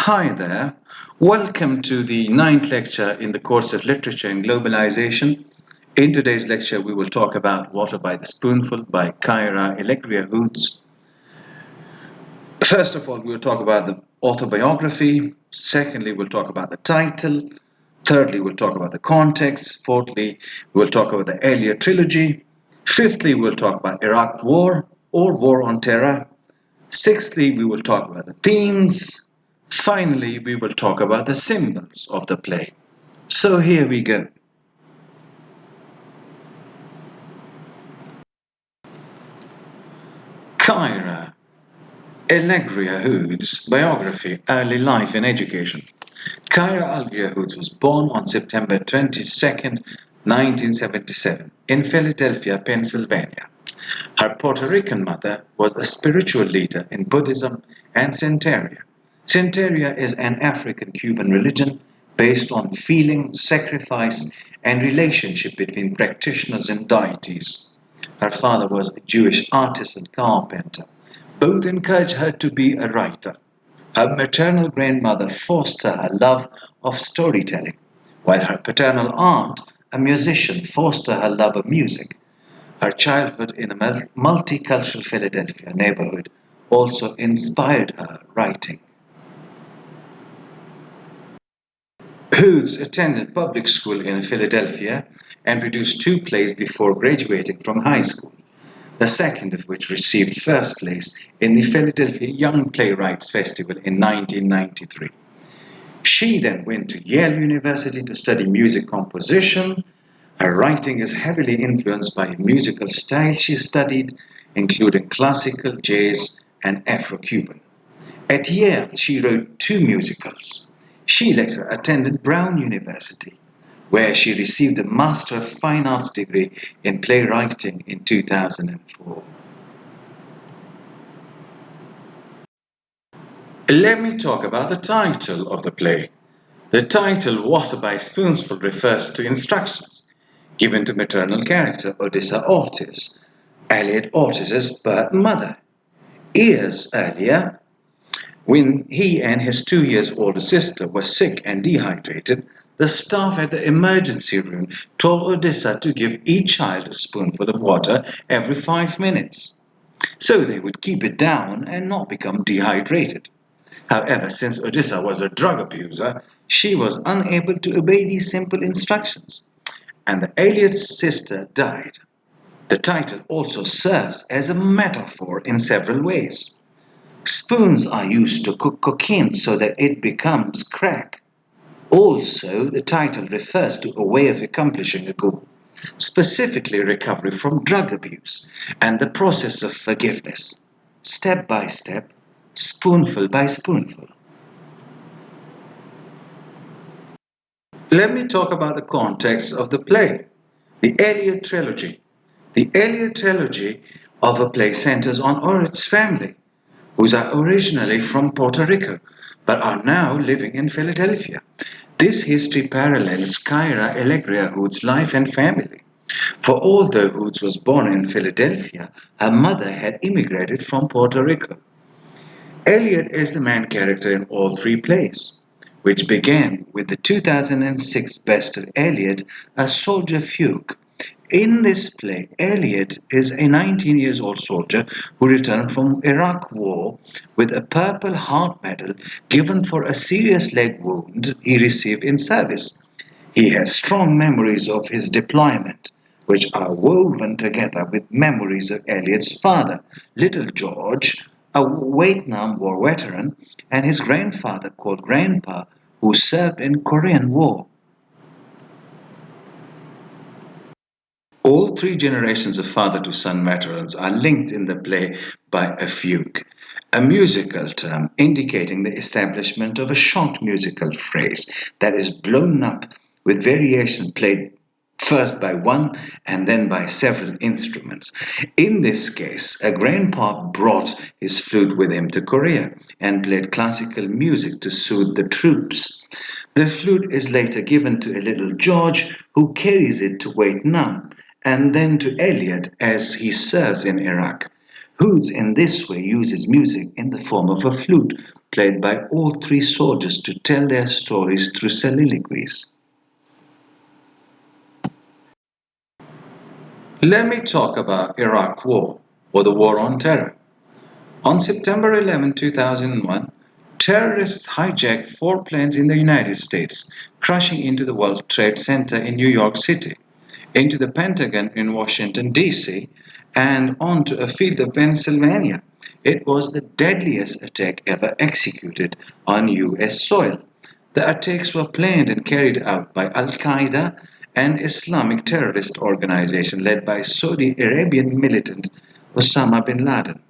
Hi there. Welcome to the ninth lecture in the course of Literature and Globalization. In today's lecture, we will talk about Water by the Spoonful by Kyra Elegria Hoods. First of all, we will talk about the autobiography. Secondly, we'll talk about the title. Thirdly, we'll talk about the context. Fourthly, we'll talk about the Eliot trilogy. Fifthly, we'll talk about Iraq War or War on Terror. Sixthly, we will talk about the themes. Finally, we will talk about the symbols of the play. So here we go. Kyra Elegria Hoods' biography, Early Life and Education. Kyra Alvia Hoods was born on September 22nd, 1977, in Philadelphia, Pennsylvania. Her Puerto Rican mother was a spiritual leader in Buddhism and Santeria. Santeria is an African-Cuban religion based on feeling, sacrifice, and relationship between practitioners and deities. Her father was a Jewish artist and carpenter. Both encouraged her to be a writer. Her maternal grandmother fostered her love of storytelling, while her paternal aunt, a musician, fostered her love of music. Her childhood in a multicultural Philadelphia neighborhood also inspired her writing. Hoods attended public school in Philadelphia and produced two plays before graduating from high school, the second of which received first place in the Philadelphia Young Playwrights Festival in 1993. She then went to Yale University to study music composition. Her writing is heavily influenced by a musical style she studied, including classical, jazz, and Afro-Cuban. At Yale, she wrote two musicals. She later attended Brown University, where she received a Master of Fine Arts degree in playwriting in 2004. Let me talk about the title of the play. The title, Water by Spoonful, refers to instructions given to maternal character Odessa Ortiz, Eliot Ortiz's birth mother. Years earlier, when he and his 2 years older sister were sick and dehydrated, the staff at the emergency room told Odessa to give each child a spoonful of water every 5 minutes, so they would keep it down and not become dehydrated. However, since Odessa was a drug abuser, she was unable to obey these simple instructions, and the Eliot's sister died. The title also serves as a metaphor in several ways. Spoons are used to cook cocaine so that it becomes crack. Also, the title refers to a way of accomplishing a goal, specifically recovery from drug abuse and the process of forgiveness, step by step, spoonful by spoonful. Let me talk about the context of the play. The Eliot trilogy. The Eliot trilogy of a play centers on Orritz's family, who are originally from Puerto Rico but are now living in Philadelphia. This history parallels Kyra Elegria Hoods' life and family. For although Hoods was born in Philadelphia, her mother had immigrated from Puerto Rico. Eliot is the main character in all three plays, which began with the 2006 best of Eliot, A Soldier Fugue. In this play, Eliot is a 19-year-old soldier who returned from Iraq War with a Purple Heart Medal given for a serious leg wound he received in service. He has strong memories of his deployment, which are woven together with memories of Eliot's father, Little George, a Vietnam War veteran, and his grandfather called Grandpa, who served in Korean War. All three generations of father-to-son veterans are linked in the play by a fugue, a musical term indicating the establishment of a short musical phrase that is blown up with variation played first by one and then by several instruments. In this case, a grandpa brought his flute with him to Korea and played classical music to soothe the troops. The flute is later given to a little George, who carries it to Vietnam, and then to Eliot as he serves in Iraq. Hoods in this way uses music in the form of a flute played by all three soldiers to tell their stories through soliloquies. Let me talk about Iraq War or the War on Terror. On September 11, 2001, terrorists hijacked four planes in the United States, crashing into the World Trade Center in New York City, into the Pentagon in Washington, D.C., and onto a field of Pennsylvania. It was the deadliest attack ever executed on U.S. soil. The attacks were planned and carried out by Al Qaeda, an Islamic terrorist organization led by Saudi Arabian militant Osama bin Laden.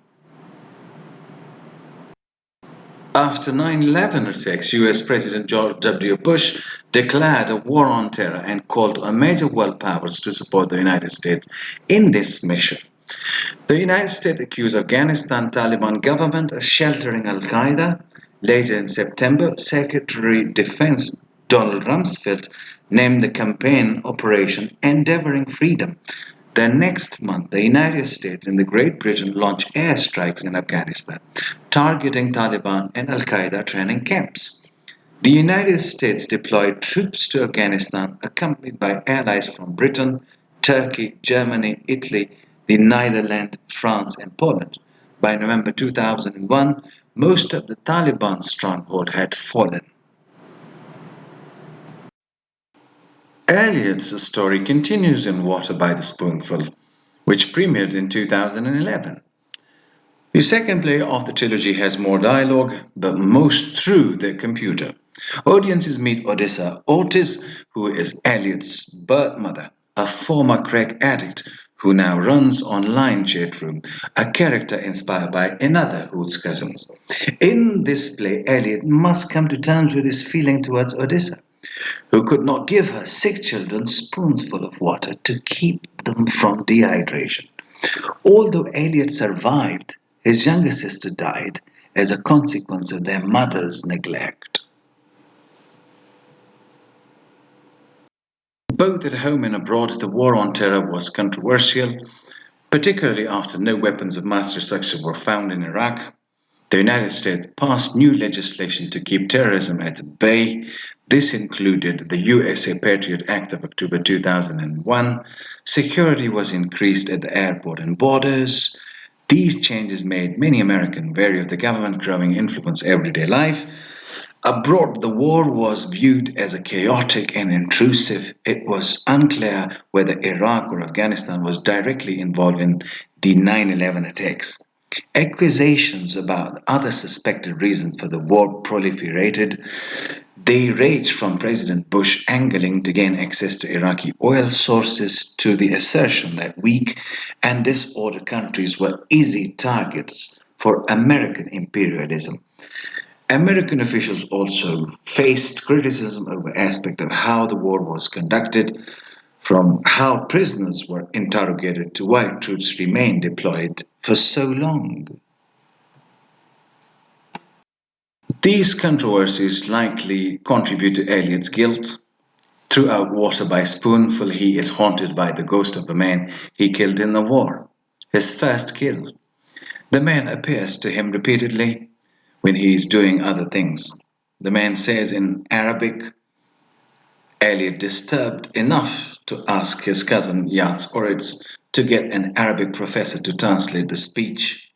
After 9/11 attacks, US President George W. Bush declared a war on terror and called on major world powers to support the United States in this mission. The United States accused Afghanistan Taliban government of sheltering Al-Qaeda. Later in September, Secretary of Defense Donald Rumsfeld named the campaign Operation Endeavoring Freedom. The next month, the United States and Great Britain launched airstrikes in Afghanistan, targeting Taliban and Al-Qaeda training camps. The United States deployed troops to Afghanistan, accompanied by allies from Britain, Turkey, Germany, Italy, the Netherlands, France, and Poland. By November 2001, most of the Taliban stronghold had fallen. Eliot's story continues in Water by the Spoonful, which premiered in 2011. The second play of the trilogy has more dialogue, but most through the computer. Audiences meet Odessa Otis, who is Eliot's birth mother, a former crack addict who now runs online chat room, a character inspired by another Hood's cousins. In this play, Eliot must come to terms with his feeling towards Odessa, who could not give her sick children spoonsful of water to keep them from dehydration. Although Eliot survived, his younger sister died as a consequence of their mother's neglect. Both at home and abroad, the war on terror was controversial, particularly after no weapons of mass destruction were found in Iraq. The United States passed new legislation to keep terrorism at bay. This included the USA Patriot Act of October 2001. Security was increased at the airport and borders. These changes made many Americans wary of the government's growing influence in everyday life. Abroad, the war was viewed as a chaotic and intrusive. It was unclear whether Iraq or Afghanistan was directly involved in the 9/11 attacks. Accusations about other suspected reasons for the war proliferated. They ranged from President Bush angling to gain access to Iraqi oil sources to the assertion that weak and disordered countries were easy targets for American imperialism. American officials also faced criticism over aspects of how the war was conducted, from how prisoners were interrogated to why troops remained deployed for so long. These controversies likely contribute to Eliot's guilt. Throughout Water by Spoonful, he is haunted by the ghost of the man he killed in the war, his first kill. The man appears to him repeatedly when he is doing other things. The man says in Arabic, Eliot disturbed enough to ask his cousin Yats Oritz to get an Arabic professor to translate the speech.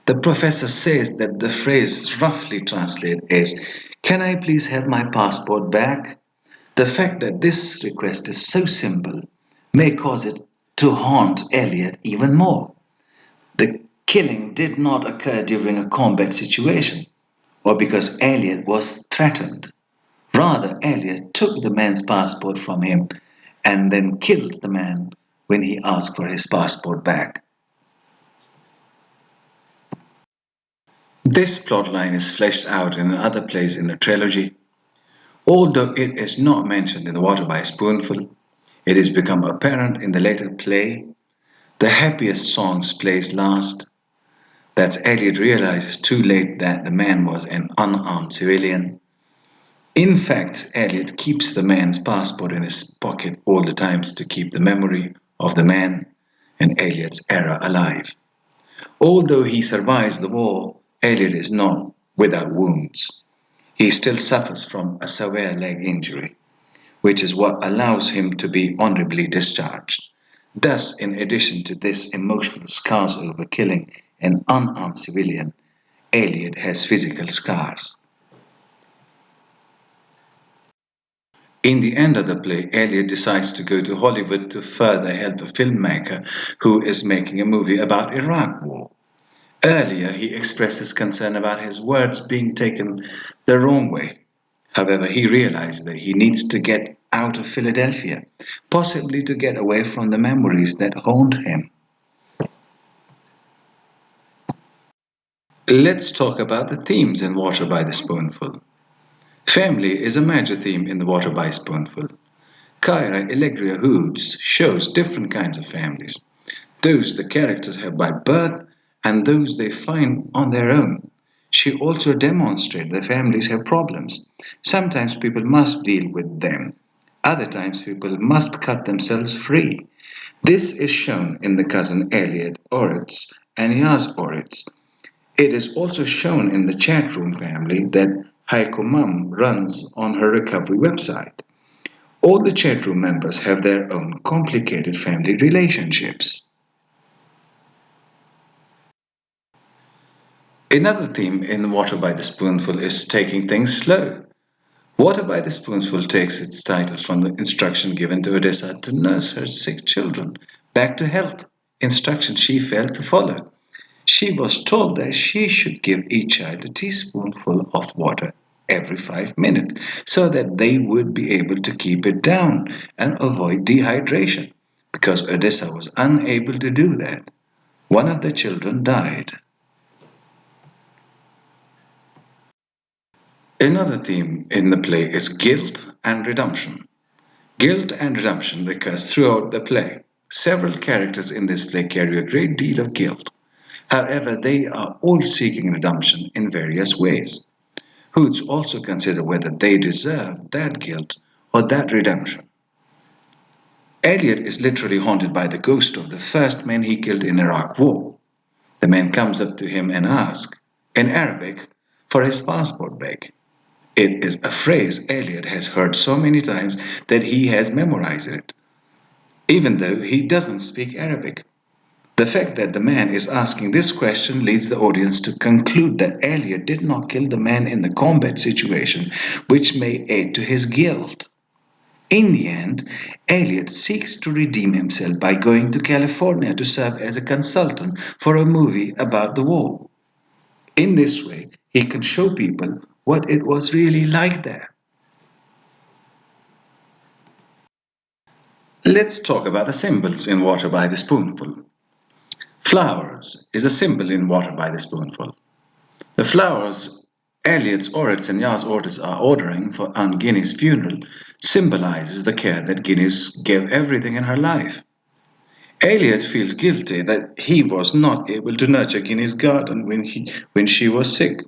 The professor says that the phrase roughly translated is, "Can I please have my passport back?" The fact that this request is so simple may cause it to haunt Eliot even more. The killing did not occur during a combat situation or because Eliot was threatened. Rather, Eliot took the man's passport from him and then killed the man when he asked for his passport back. This plotline is fleshed out in other plays in the trilogy. Although it is not mentioned in The Water by Spoonful, it has become apparent in the later play. The happiest songs plays last. That's Eliot realizes too late that the man was an unarmed civilian. In fact, Eliot keeps the man's passport in his pocket all the times to keep the memory of the man and Eliot's era alive. Although he survives the war, Elliot is not without wounds. He still suffers from a severe leg injury, which is what allows him to be honorably discharged. Thus, in addition to this emotional scars over killing an unarmed civilian, Elliot has physical scars. In the end of the play, Elliot decides to go to Hollywood to further help a filmmaker who is making a movie about Iraq War. Earlier, he expressed his concern about his words being taken the wrong way. However, he realized that he needs to get out of Philadelphia, possibly to get away from the memories that haunt him. Let's talk about the themes in Water by the Spoonful. Family is a major theme in the Water by Spoonful. Kyra Allegria Hoods shows different kinds of families, those the characters have by birth and those they find on their own. She also demonstrates that families have problems. Sometimes people must deal with them. Other times people must cut themselves free. This is shown in the cousin Elliot Oritz and Yaz Oritz. It is also shown in the chat room family that Heiko Mum runs on her recovery website. All the chat room members have their own complicated family relationships. Another theme in Water by the Spoonful is taking things slow. Water by the Spoonful takes its title from the instruction given to Odessa to nurse her sick children back to health, instruction she failed to follow. She was told that she should give each child a teaspoonful of water every 5 minutes so that they would be able to keep it down and avoid dehydration. Because Odessa was unable to do that, one of the children died. Another theme in the play is guilt and redemption. Guilt and redemption recurs throughout the play. Several characters in this play carry a great deal of guilt. However, they are all seeking redemption in various ways. Hoods also consider whether they deserve that guilt or that redemption. Elliot is literally haunted by the ghost of the first man he killed in Iraq War. The man comes up to him and asks, in Arabic, for his passport bag. It is a phrase Elliot has heard so many times that he has memorized it, even though he doesn't speak Arabic. The fact that the man is asking this question leads the audience to conclude that Elliot did not kill the man in the combat situation, which may add to his guilt. In the end, Elliot seeks to redeem himself by going to California to serve as a consultant for a movie about the war. In this way, he can show people what it was really like there. Let's talk about the symbols in Water by the Spoonful. Flowers is a symbol in Water by the Spoonful. The flowers Elliot's Oritz and Yaz Oritz are ordering for Aunt Guinea's funeral symbolizes the care that Guinness gave everything in her life. Elliot feels guilty that he was not able to nurture Guinea's garden when she was sick.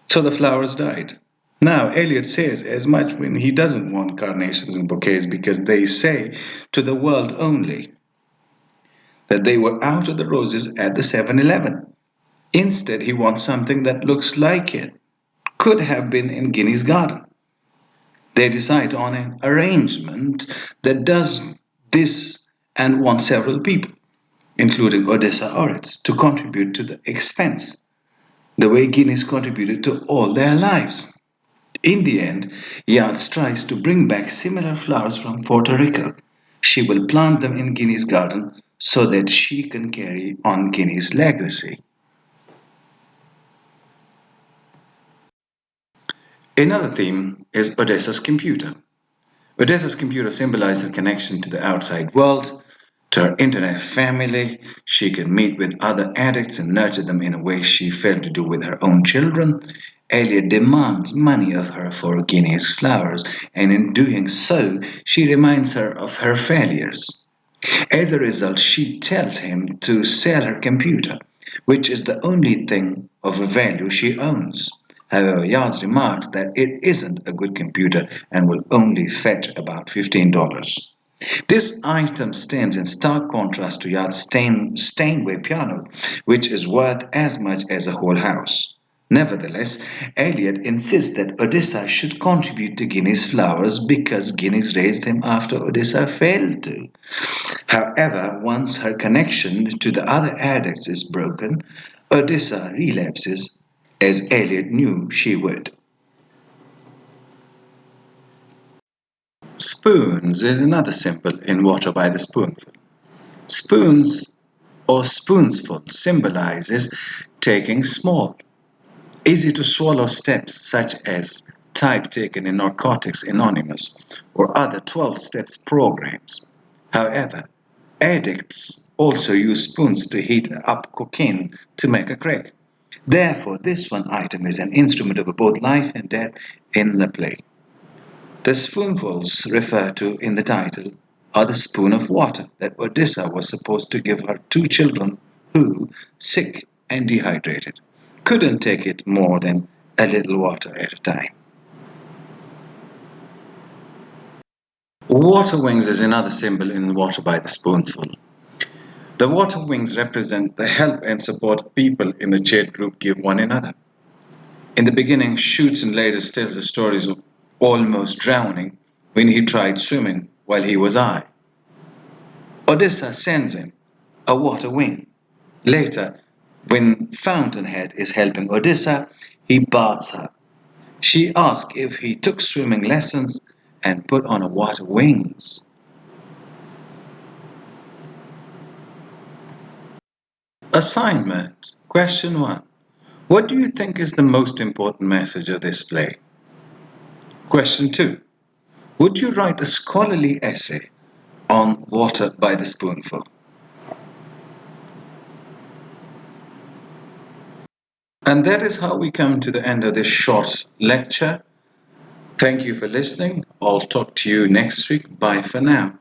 So the flowers died. Now, Elliot says as much when he doesn't want carnations and bouquets because they say to the world only that they were out of the roses at the 7-Eleven. Instead, he wants something that looks like it. Could have been in Guinea's garden. They decide on an arrangement that does this and want several people, including Odessa Oritz, to contribute to the expense, the way Guineas contributed to all their lives. In the end, Yaz tries to bring back similar flowers from Puerto Rico. She will plant them in Guinea's garden so that she can carry on Guinea's legacy. Another theme is Odessa's computer. Odessa's computer symbolizes her connection to the outside world, to her internet family. She can meet with other addicts and nurture them in a way she failed to do with her own children. Elliot demands money of her for Guinea's flowers, and in doing so, she reminds her of her failures. As a result, she tells him to sell her computer, which is the only thing of value she owns. However, Yaz remarks that it isn't a good computer and will only fetch about $15. This item stands in stark contrast to Yard's Steinway piano, which is worth as much as a whole house. Nevertheless, Eliot insists that Odessa should contribute to Guinea's flowers because Guinea's raised him after Odessa failed to. However, once her connection to the other addicts is broken, Odessa relapses, as Eliot knew she would. Spoons is another symbol in Water by the Spoonful. Spoons or spoonsful symbolizes taking small, easy to swallow steps such as type taken in Narcotics Anonymous or other 12 steps programs. However, addicts also use spoons to heat up cocaine to make a crack. Therefore, this one item is an instrument of both life and death in the play. The spoonfuls referred to in the title are the spoon of water that Odessa was supposed to give her two children who, sick and dehydrated, couldn't take it more than a little water at a time. Water wings is another symbol in Water by the Spoonful. The water wings represent the help and support people in the chat group give one another. In the beginning, Shoots and Latest tells the stories of almost drowning when he tried swimming while he was high. Odessa sends him a water wing. Later, when Fountainhead is helping Odessa, he bathes her. She asks if he took swimming lessons and put on a water wings. Assignment. Question 1. What do you think is the most important message of this play? Question 2. Would you write a scholarly essay on Water by the Spoonful? And that is how we come to the end of this short lecture. Thank you for listening. I'll talk to you next week. Bye for now.